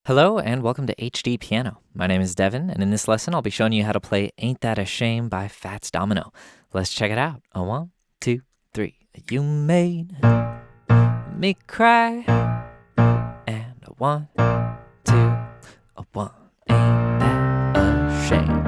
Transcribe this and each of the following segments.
Hello and welcome to HDpiano. My name is Devin, and in this lesson I'll be showing you how to play Ain't That a Shame by Fats Domino. Let's check it out. A 1, 2, 3. You made me cry. And a 1, 2, a 1. Ain't that a shame?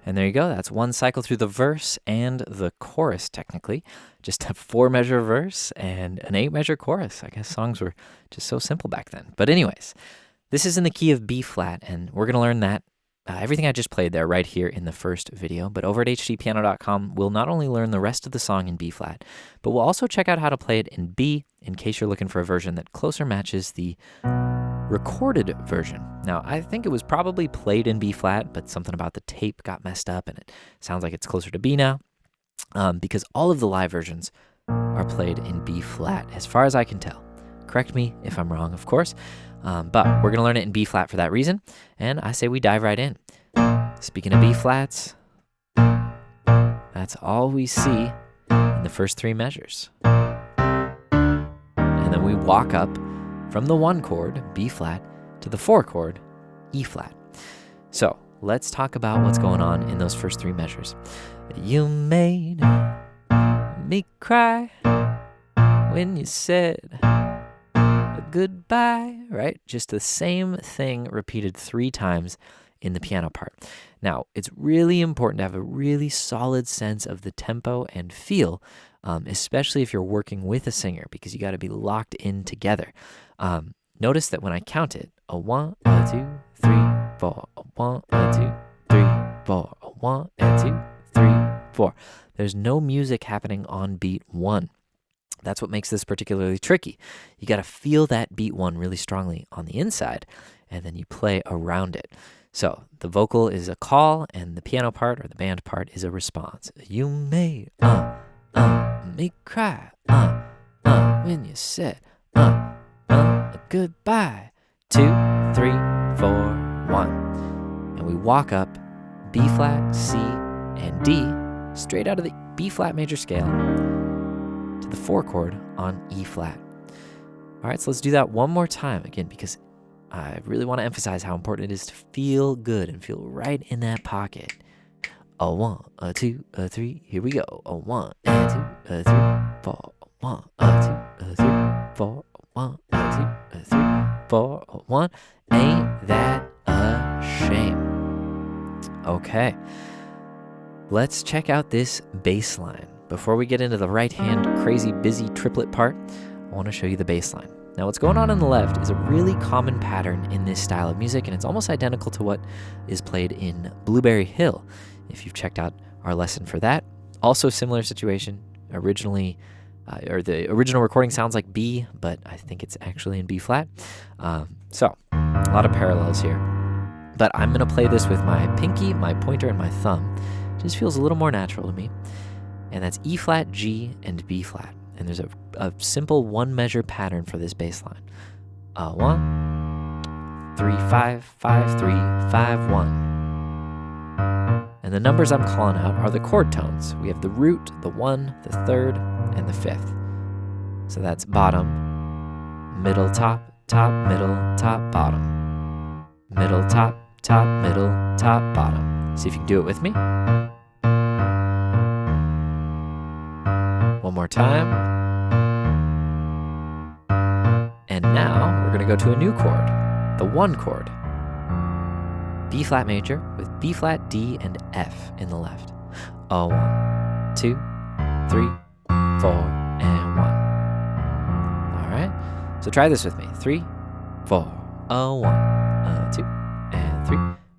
And there you go. That's one cycle through the verse and the chorus, technically. Just a 4-measure verse and an 8-measure chorus. I guess songs were just so simple back then. But anyways, this is in the key of B flat, and we're going to learn that everything I just played there right here in the first video. But over at HDpiano.com, we'll not only learn the rest of the song in B flat, but we'll also check out how to play it in B in case you're looking for a version that closer matches the recorded version. Now, I think it was probably played in B flat, but something about the tape got messed up and it sounds like it's closer to B now, because all of the live versions are played in B flat, as far as I can tell. Correct me if I'm wrong, of course, but we're going to learn it in B flat for that reason, and I say we dive right in. Speaking of B flats, that's all we see in the first 3 measures. And then we walk up from the 1 chord, B flat, to the 4 chord, E flat. So let's talk about what's going on in those first 3 measures. You made me cry when you said goodbye, right? Just the same thing repeated 3 times in the piano part. Now, it's really important to have a really solid sense of the tempo and feel, especially if you're working with a singer, because you got to be locked in together. Notice that when I count it, a 1, a 2, 3, 4, a 1, a 2, 3, 4, a 1, a 2, 3, 4. There's no music happening on beat 1. That's what makes this particularly tricky. You got to feel that beat 1 really strongly on the inside, and then you play around it. So the vocal is a call, and the piano part or the band part is a response. You made me cry when you said goodbye. 2, 3, 4, 1. And we walk up B flat, C, and D straight out of the B flat major scale to the 4 chord on E flat. All right, so let's do that one more time again, because I really want to emphasize how important it is to feel good and feel right in that pocket. A 1, a 2, a 3, here we go. A 1, a 2, a 3, 4. A 1, a 2, a 3, 4. A 1, a 2, a 3, 4. A 1. Ain't that a shame? Okay, let's check out this bass line. Before we get into the right hand crazy busy triplet part, I want to show you the bass line. Now, what's going on the left is a really common pattern in this style of music, and it's almost identical to what is played in Blueberry Hill, if you've checked out our lesson for that. Also similar situation, originally, or the original recording sounds like B, but I think it's actually in B flat. So, a lot of parallels here. But I'm going to play this with my pinky, my pointer, and my thumb. It just feels a little more natural to me. And that's E flat, G, and B flat. And there's a simple 1-measure pattern for this bass line. 1, 3, 5, 5, 3, 5, 1. And the numbers I'm calling out are the chord tones. We have the root, the 1, the 3rd, and the 5th. So that's bottom, middle, top, middle, top, bottom. Middle, top, middle, top, bottom. See if you can do it with me. One more time. And now we're going to go to a new chord, the 1 chord. B flat major with B flat, D, and F in the left. A 1, 2, 3, 4, and 1. All right. So try this with me. 3, 4. A 1, a 2, and 3,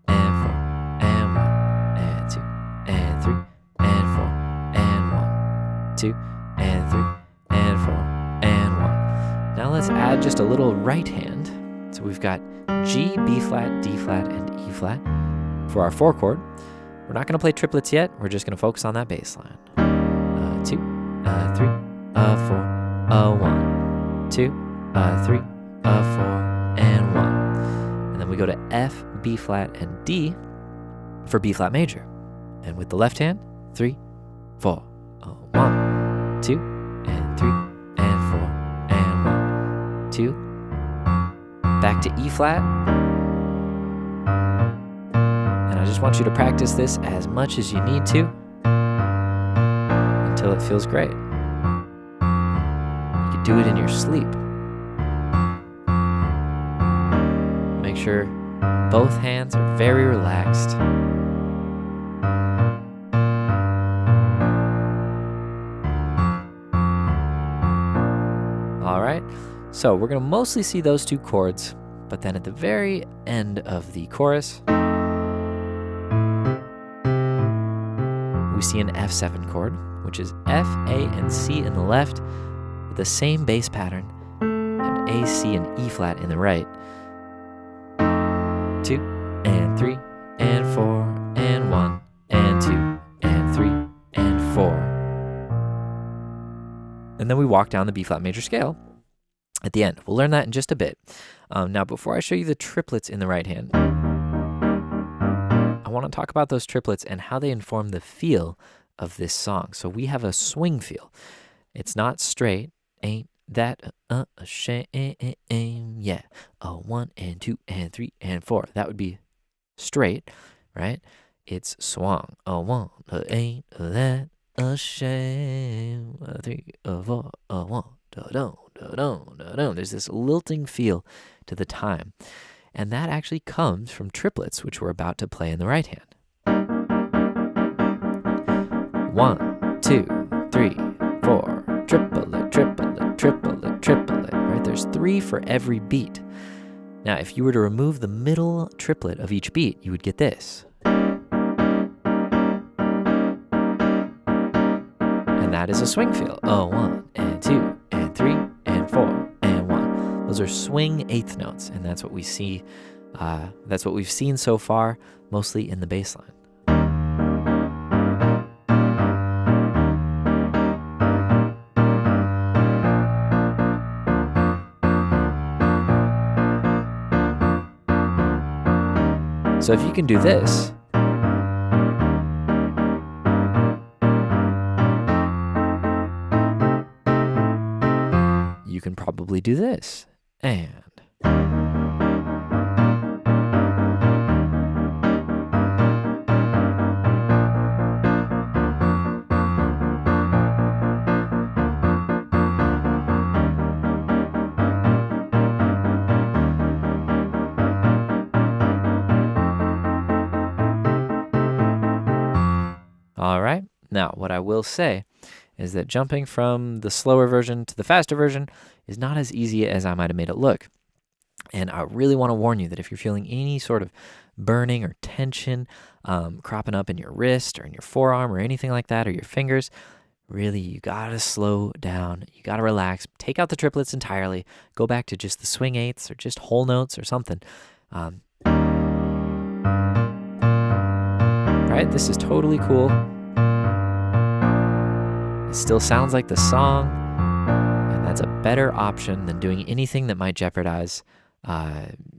and 4, and 1, and 2, and 3, and 4, and 1, 2, and 3, and 4, and 1. Now let's add just a little right hand. So we've got G, B flat, D flat, and E flat for our 4 chord. We're not going to play triplets yet. We're just going to focus on that bass line. 2, 3, 4, 1, 2, 3, a 4, and 1. And then we go to F, B flat, and D for B flat major. And with the left hand, 3, 4, 1, 2, and 3, and 4, and 1, 2. Back to E flat. And I just want you to practice this as much as you need to until it feels great. You could do it in your sleep. Make sure both hands are very relaxed. All right, so we're going to mostly see those two chords, but then at the very end of the chorus, we see an F7 chord, which is F, A, and C in the left, with the same bass pattern, and A, C, and E flat in the right. 2, and 3, and 4, and 1, and 2, and 3, and 4. And then we walk down the B flat major scale at the end. We'll learn that in just a bit. Now, before I show you the triplets in the right hand, I want to talk about those triplets and how they inform the feel of this song. So we have a swing feel. It's not straight. Ain't that a shame? Yeah. 1 and 2 and 3 and 4. That would be straight, right? It's swung. 1, ain't that a shame? 3, 4, 1. There's this lilting feel to the time. And that actually comes from triplets, which we're about to play in the right hand. 1, 2, 3, 4. Triplet, triplet, triplet, triplet. Right? There's 3 for every beat. Now, if you were to remove the middle triplet of each beat, you would get this. And that is a swing feel. 1 and 2 and 3 and 4 and 1. Those are swing eighth notes, and that's what we see. That's what we've seen so far, mostly in the bass line. So if you can do this, you can probably do this. And all right. Now, what I will say is that jumping from the slower version to the faster version is not as easy as I might have made it look. And I really want to warn you that if you're feeling any sort of burning or tension cropping up in your wrist or in your forearm or anything like that, or your fingers, really, you got to slow down. You got to relax. Take out the triplets entirely. Go back to just the swing eighths or just whole notes or something. Right? This is totally cool. It still sounds like the song, and that's a better option than doing anything that might jeopardize,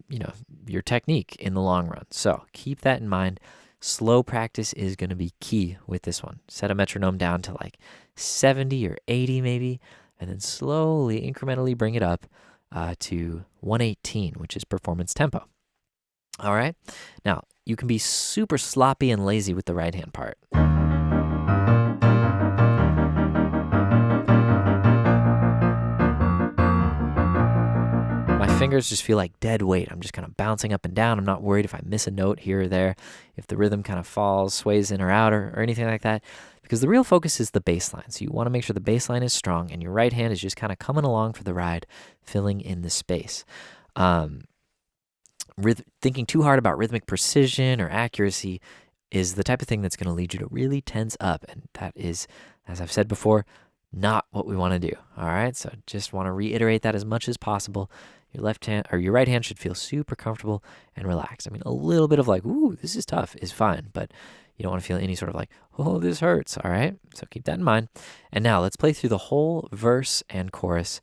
your technique in the long run. So keep that in mind. Slow practice is going to be key with this one. Set a metronome down to like 70 or 80 maybe, and then slowly, incrementally bring it up to 118, which is performance tempo. All right? Now, you can be super sloppy and lazy with the right hand part. My fingers just feel like dead weight. I'm just kind of bouncing up and down. I'm not worried if I miss a note here or there, if the rhythm kind of falls, sways in or out, or anything like that, because the real focus is the bass line. So you want to make sure the bass line is strong and your right hand is just kind of coming along for the ride, filling in the space. Thinking too hard about rhythmic precision or accuracy is the type of thing that's going to lead you to really tense up. And that is, as I've said before, not what we want to do. All right. So just want to reiterate that as much as possible. Your left hand or your right hand should feel super comfortable and relaxed. I mean, a little bit of like, ooh, this is tough is fine, but you don't want to feel any sort of like, oh, this hurts. All right. So keep that in mind. And now let's play through the whole verse and chorus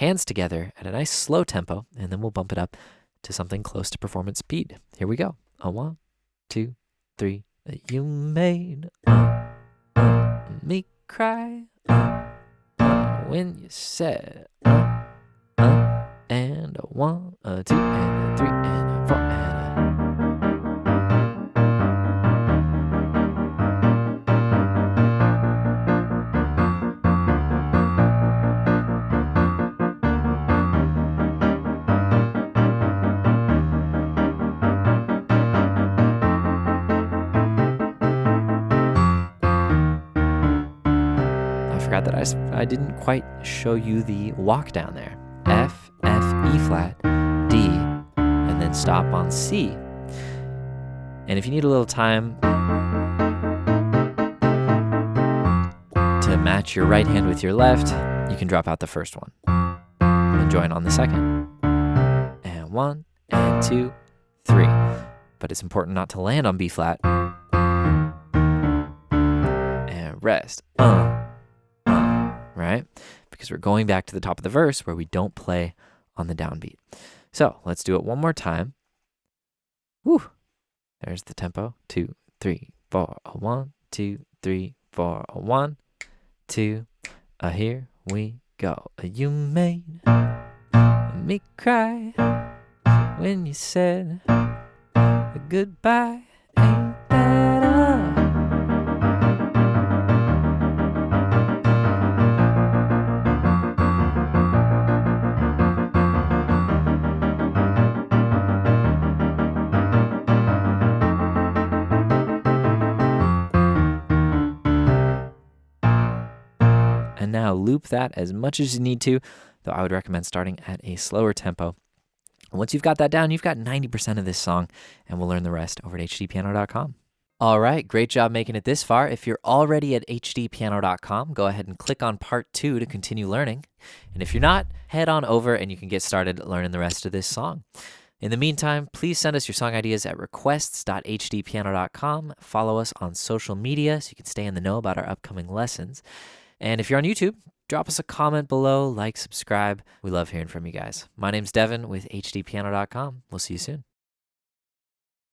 hands together at a nice slow tempo, and then we'll bump it up to something close to performance speed. Here we go. 1, 2, 3. You made me cry when you said and a 1, a 2, and a 3, and a 4, and a... I forgot that I didn't quite show you the walk down there. F, F, E flat, D, and then stop on C. And if you need a little time to match your right hand with your left, you can drop out the first one and join on the second. And 1, and 2, 3. But it's important not to land on B flat. And rest. Right? Because we're going back to the top of the verse where we don't play on the downbeat. So let's do it one more time. Woo! There's the tempo. 2, 3, 4. 1, 2, 3, 4. 1, 2. Here we go. You made me cry when you said goodbye. Ain't that all? And now loop that as much as you need to, though I would recommend starting at a slower tempo. Once you've got that down, you've got 90% of this song, and we'll learn the rest over at HDpiano.com. All right, great job making it this far. If you're already at HDpiano.com, go ahead and click on part 2 to continue learning. And if you're not, head on over and you can get started learning the rest of this song. In the meantime, please send us your song ideas at requests.hdpiano.com. Follow us on social media so you can stay in the know about our upcoming lessons. And if you're on YouTube, drop us a comment below, like, subscribe. We love hearing from you guys. My name's Devin with HDpiano.com. We'll see you soon.